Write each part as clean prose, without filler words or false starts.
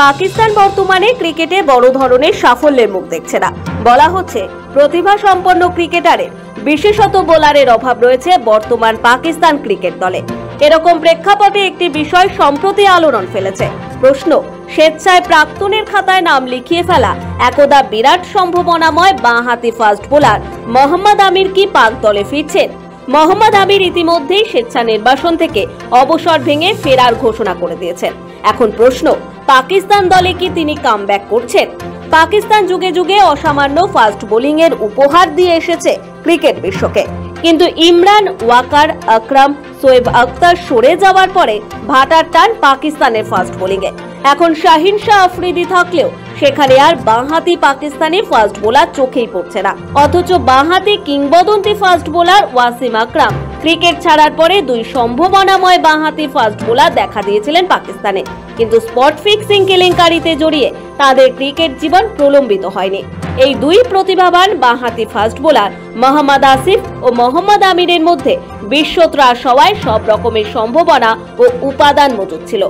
পাকিস্তান বর্তমানে ক্রিকেটে বড় ধরনের সাফল্যের মুখ দেখছে না। বলা হচ্ছে প্রতিভা সম্পন্ন ক্রিকেটারের বিশেষত বোলারের অভাব রয়েছে বর্তমান পাকিস্তান ক্রিকেট দলে। এরকম প্রেক্ষাপটে একটি বিষয় সম্প্রতি আলোড়ন ফেলেছে। প্রশ্ন, স্বেচ্ছায় প্রাক্তনের খাতায় নাম লিখিয়ে ফেলা একদা বিরাট সম্ভাবনাময় বাঁহাতি ফাস্ট বোলার মোহাম্মদ আমির কি পাক দলে ফিরছেন? মোহাম্মদ আমির ইতিমধ্যেই স্বেচ্ছা নির্বাসন থেকে অবসর ভেঙে ফেরার ঘোষণা করে দিয়েছেন। এখন প্রশ্ন, পাকিস্তান দলে কি তিনি কামব্যাক করছেন? পাকিস্তান যুগে যুগে অসামান্য ফাস্ট বোলিং এর উপহার দিয়ে এসেছে ক্রিকেট বিশ্বকে, কিন্তু ইমরান, ওয়াকার, আকরাম, শোয়েব আখতার সরে যাওয়ার পরে ভাটার টান পাকিস্তানের ফাস্ট বোলিং এ। এখন শাহিন শাহ আফ্রিদি থাকলেও সেখানে আর বাঁহাতি পাকিস্তানি ফাস্ট বোলার চোখেই পড়ছে না। অথচ বাঁহাতি কিংবদন্তি ফাস্ট বোলার ওয়াসিম আকরাম ক্রিকেট ছাড়ার পরে দুই সম্ভাবনাময় বাঁহাতি ফাস্ট বোলার দেখা দিয়েছিলেন পাকিস্তানে, কিন্তু স্পট ফিক্সিং কেলেঙ্কারিতে জড়িয়ে তাদের ক্রিকেট জীবন প্রলম্বিত হয়নি। এই দুই প্রতিভাবান বাঁহাতি ফাস্ট বোলার মোহাম্মদ আসিফ ও মোহাম্মদ আমিরের মধ্যে বিশ্বত্রাস হওয়ায় সব রকমের সম্ভাবনা ও উপাদান মজুদ ছিল।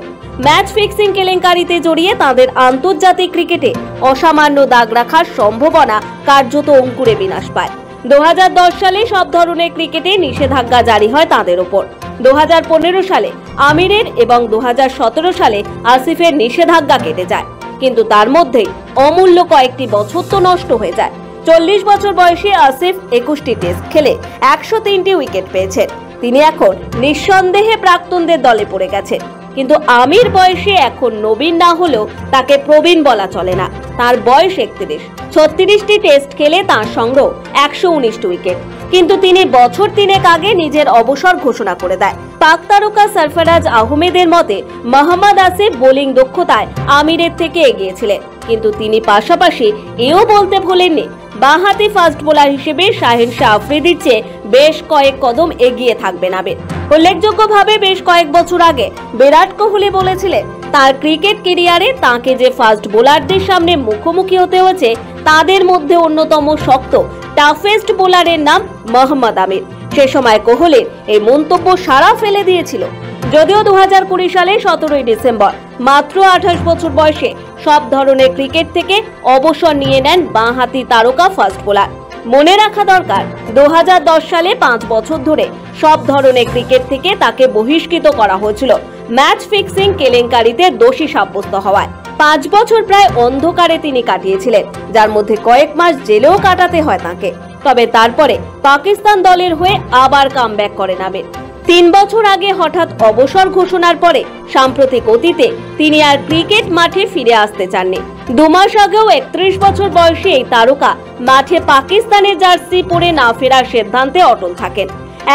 ম্যাচ ফিক্সিং কেলেঙ্কারিতে জড়িয়ে তাদের আন্তর্জাতিক ক্রিকেটে অসামান্য দাগ রাখার সম্ভাবনা কার্যত অঙ্কুরে বিনাশ পায়। 2010 সালে সব ধরনের ক্রিকেটে নিষেধাজ্ঞা জারি হয় তাদের উপর। 2015 সালে আমিরের এবং 2017 সালে আসিফের নিষেধাজ্ঞা কেটে যায়, কিন্তু তার মধ্যে অমূল্য কয়েকটি বছর তো নষ্ট হয়ে যায়। 40 বছর বয়সে আসিফ 21টি টেস্ট খেলে 103টি উইকেট পেয়েছেন। তিনি এখন নিঃসন্দেহে প্রাক্তনদের দলে পড়ে গেছেন, কিন্তু আমির বয়সে এখন নবীন না হলেও তাকে প্রবীণ বলা চলে না। তার বয়স 31, 36টি টেস্ট খেলে তার সংগ্রহ 119টি উইকেট, কিন্তু তিনি বছর 3 আগে নিজের অবসর ঘোষণা করে দেয়। পাক তারকা সরফরাজ আহমেদের মতে মোহাম্মদ আসিফ বোলিং দক্ষতায় আমিরের থেকে এগিয়েছিলেন, কিন্তু তিনি পাশাপাশি এও বলতে ভোলেননি বাঁহাতি ফাস্ট বোলার হিসেবে শাহিন শাহ আফ্রিদির চেয়ে বেশ কয়েক কদম এগিয়ে থাকবেন আমির। উল্লেখযোগ্যভাবে বেশ কয়েক বছর আগে বিরাট কোহলি বলেছিলেন তার ক্রিকেট ক্যারিয়ারে তাকে যে ফাস্ট বোলারদের সামনে মুখোমুখি হতে হয়েছে তাদের মধ্যে অন্যতম শক্ত টাফেস্ট বোলারের নাম মোহাম্মদ আমির। সে সময় কোহলির এই মন্তব্য সাড়া ফেলে দিয়েছিল। যদিও 2020 সালে 17 ডিসেম্বর মাত্র 28 বছর বয়সে সব ধরনের ক্রিকেট থেকে অবসর নিয়ে নেন বাঁহাতি তারকা ফাস্ট বোলার। মনে রাখা দরকার, 2010 সালে 5 বছর ধরে সব ধরনের ক্রিকেট থেকে তাকে বহিষ্কৃত করা হয়েছিল ম্যাচ ফিক্সিং কেলেঙ্কারিতে দোষী সাব্যস্ত হওয়ায়। 5 বছর প্রায় অন্ধকারে তিনি কাটিয়েছিলেন, যার মধ্যে কয়েক মাস জেলেও কাটাতে হয় তাকে। তবে তারপরে পাকিস্তান দলের হয়ে আবার কামব্যাক করেন আমির। 3 বছর আগে হঠাৎ অবসর ঘোষণার পরে সাম্প্রতিক অতীতে তিনি আর ক্রিকেট মাঠে ফিরে আসতে চাননি। 2 মাস আগেও 31 বছর বয়সী এই তারকা মাঠে পাকিস্তানের জার্সি পরে না ফেরার সিদ্ধান্তে অটল থাকেন।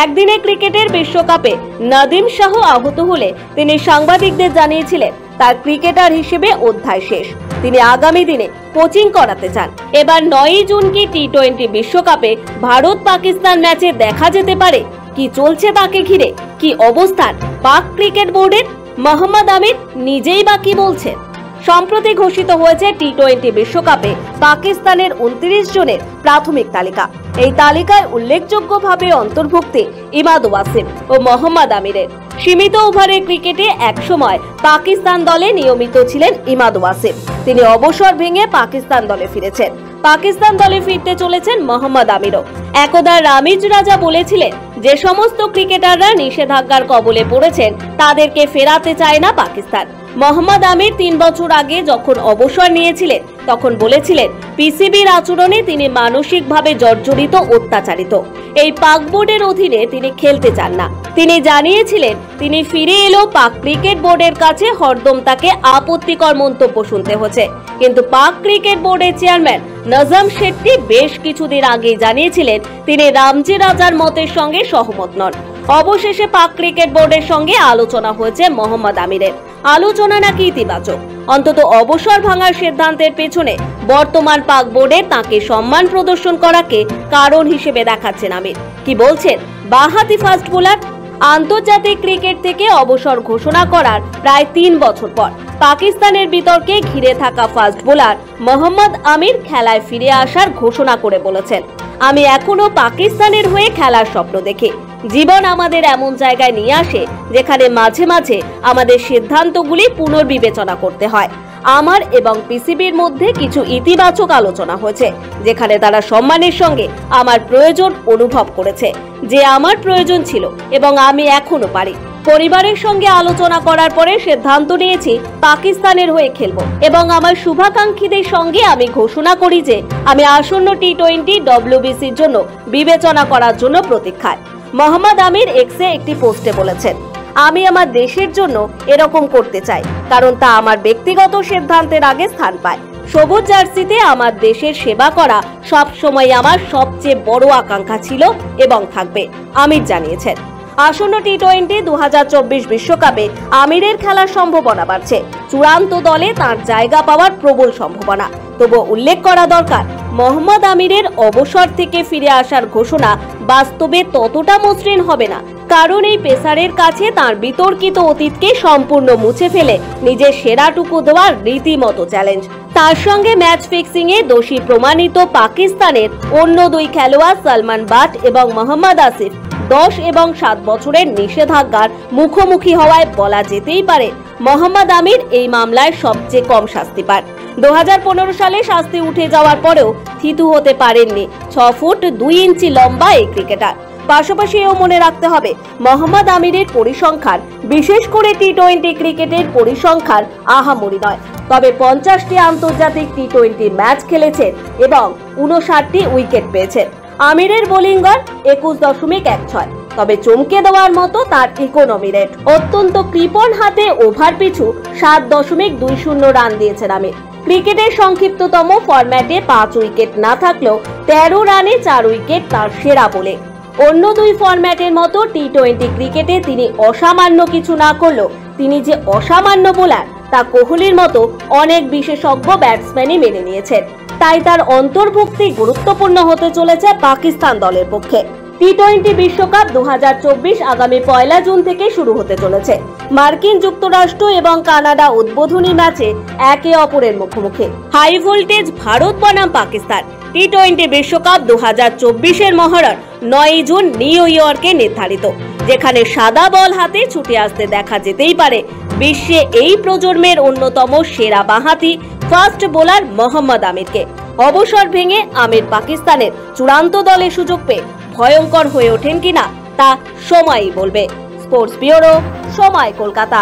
একদিনে ক্রিকেটের বিশ্বকাপে নদীম শাহ আহত হলে তিনি সাংবাদিকদের জানিয়েছিলেন তার ক্রিকেটার হিসেবে অধ্যায় শেষ। তিনি আগামী দিনে কোচিং করাতে চান। এবার 9 জুন কি টি20 বিশ্বকাপে ভারত পাকিস্তান ম্যাচে দেখা যেতে পারে কি চলছে তাকে ঘিরে, কি অবস্থান পাক ক্রিকেট বোর্ডের, মোহাম্মদ আমির নিজেই বা কি বলছেন? সম্প্রতি ঘোষিত হয়েছে টি20 বিশ্বকাপে পাকিস্তানের 29 জনের প্রাথমিক তালিকা। এই তালিকায় উল্লেখযোগ্যভাবে অন্তর্ভুক্তি ইমাদ ওয়াসিম ও মোহাম্মদ আমিরের। সীমিত ওভারের ক্রিকেটে একসময় পাকিস্তান দলে নিয়মিত ছিলেন ইমাদ ওয়াসিম। তিনি অবসর ভেঙে পাকিস্তান দলে ফিরেছেন। পাকিস্তান দলে ফিরতে চলেছেন মোহাম্মদ আমিরও। একদা রামিজ রাজা বলেছিলেন যে সমস্ত ক্রিকেটাররা নিষেধাজ্ঞার কবলে পড়েছেন তাদেরকে ফেরাতে চায় না পাকিস্তান। মোহাম্মদ আমির 3 বছর আগে যখন অবসর নিয়েছিলেন তখন বলেছিলেন পিসিবির আচরণে তিনি মানসিকভাবে জর্জরিত, অত্যাচারিত। এই পাক বোর্ডের অধীনে তিনি খেলতে চান না। তিনি জানিয়েছিলেন তিনি ফিরে এলেও পাক ক্রিকেট বোর্ডের কাছে হরদম তাকে আপত্তিকর মন্তব্য শুনতে হচ্ছে। কিন্তু পাক ক্রিকেট বোর্ডের চেয়ারম্যান নজম শেট্টি বেশ কিছুদিন আগেই জানিয়েছিলেন তিনি রামজি রাজার মতের সঙ্গে সহমত নন। অবশেষে পাক ক্রিকেট বোর্ডের সঙ্গে আলোচনা হয়েছে মোহাম্মদ আমিরের। আলোচনা নাকি ইতিবাচক। অন্তত অবসর ভাঙার সিদ্ধান্তের পেছনে বর্তমান পাক বোর্ডে তাকে সম্মান প্রদর্শন করাকে কারণ হিসেবে দেখাচ্ছেন আমির। কি বলছেন বাঁহাতি ফাস্ট বোলার? আন্তর্জাতিক ক্রিকেট থেকে অবসর ঘোষণা করার প্রায় 3 বছর পর পাকিস্তানের বিতর্কে ঘিরে থাকা ফাস্ট বোলার মোহাম্মদ আমির খেলায় ফিরে আসার ঘোষণা করে বলেছেন, আমি এখনো পাকিস্তানের হয়ে খেলার স্বপ্ন দেখি। জীবন আমাদের এমন জায়গায় নিয়ে আসে যেখানে মাঝে মাঝে আমাদের সিদ্ধান্তগুলি পুনর্বিবেচনা করতে হয়। আমার এবং পিসিবির মধ্যে কিছু ইতিবাচক আলোচনা হয়েছে, যেখানে তারা সম্মানের সঙ্গে আমার প্রয়োজন অনুভব করেছে, যে আমার প্রয়োজন ছিল এবং আমি এখনো পারি। পরিবারের সঙ্গে আলোচনা করার পরে সিদ্ধান্ত নিয়েছি পাকিস্তানের হয়ে খেলব এবং আমার শুভাকাঙ্ক্ষীদের সঙ্গে আমি ঘোষণা করি যে আমি আসন্ন টি-20 ডব্লিউবিসির জন্য বিবেচনা করার জন্য প্রতীক্ষায়। মোহাম্মদ আমির এক্সে একটি পোস্টে বলেছেন, আমি আমার দেশের জন্য এরকম করতে চাই, কারণ তা আমার ব্যক্তিগত সিদ্ধান্তের আগে স্থান পায়। সবুজ জার্সিতে আমার দেশের সেবা করা সবসময় আমার সবচেয়ে বড় আকাঙ্ক্ষা ছিল এবং থাকবে, আমির জানিয়েছেন। আসন্ন টি-20 2024 বিশ্বকাপে আমিরের খেলার সম্ভাবনা বাড়ছে। চূড়ান্ত দলে তার জায়গা পাওয়ার প্রবল সম্ভাবনা। তবু উল্লেখ করা দরকার, মোহাম্মদ আমিরের অবসর থেকে ফিরে আসার ঘোষণা বাস্তবে ততটা মসৃণ হবে না, কারণ এই পেসারের কাছে তার বিতর্কিত অতীতকে সম্পূর্ণ মুছে ফেলে নিজের সেরাটুকু দেওয়ার রীতিমতো চ্যালেঞ্জ। তার সঙ্গে ম্যাচ ফিক্সিং এ দোষী প্রমাণিত পাকিস্তানের অন্য দুই খেলোয়াড় সালমান বাট এবং মোহাম্মদ আসিফ 10 এবং 7 বছরের নিষেধাজ্ঞার মুখোমুখি হওয়ায় বলা যেতেই পারে মোহাম্মদ আমির এই মামলায় সবচেয়ে কম শাস্তি পান। 2015 সালে শাস্তি উঠে যাওয়ার পরেও থিতু হতে পারেননি 6 ফুট 2 ইঞ্চি লম্বা এই ক্রিকেটার। পাশাপাশি এও মনে রাখতে হবে, মোহাম্মদ আমিরের পরিসংখ্যান বিশেষ করে টি-20 ক্রিকেটের পরিসংখ্যান আহামরি নয়, তবে 50টি আন্তর্জাতিক টি-20 ম্যাচ খেলেছেন এবং 59টি উইকেট পেয়েছেন। আমিরের বোলিং গড় 21.16, তবে চমকে দেওয়ার মতো তার ইকোনমি রেট। অত্যন্ত কৃপণ হাতে ওভার পিছু 7.20 রান দিয়েছেন আমির। ক্রিকেটের সংক্ষিপ্ততম ফরম্যাটে 5 উইকেট না থাকলেও 13 রানে 4 উইকেট তার সেরা বোলিং। অন্য দুই ফরম্যাটের মতো টি-20 ক্রিকেটে তিনি অসামান্য কিছু না করলেও তিনি যে অসামান্য বোলার তা কোহলির মতো অনেক বিশেষজ্ঞ ব্যাটসম্যানই মেনে নিয়েছেন। তাই তার অন্তর্ভুক্তি গুরুত্বপূর্ণ হতে চলেছে পাকিস্তান দলের পক্ষে। টি-20 বিশ্বকাপ 2024 আগামী 1 জুন থেকে শুরু হতে চলেছে। মার্কিন যুক্তরাষ্ট্র এবং কানাডা উদ্বোধনী ম্যাচে একে অপরের মুখোমুখি। হাই ভোল্টেজ ভারত বনাম পাকিস্তান টি-20 বিশ্বকাপ 2024 মহরণ 9 জুন নিউ ইয়র্কে নির্ধারিত, যেখানে সাদা বল হাতে ছুটে আসতে দেখা যেতেই পারে বিশ্বে এই প্রজন্মের অন্যতম সেরা বাঁহাতি ফাস্ট বোলার মোহাম্মদ আমিরকে। অবসর ভেঙে আমির পাকিস্তানের চূড়ান্ত দলে সুযোগ পেয়ে ভয়ঙ্কর হয়ে ওঠেন কিনা তা সময়ই বলবে। স্পোর্টস ব্যুরো, সময়, কলকাতা।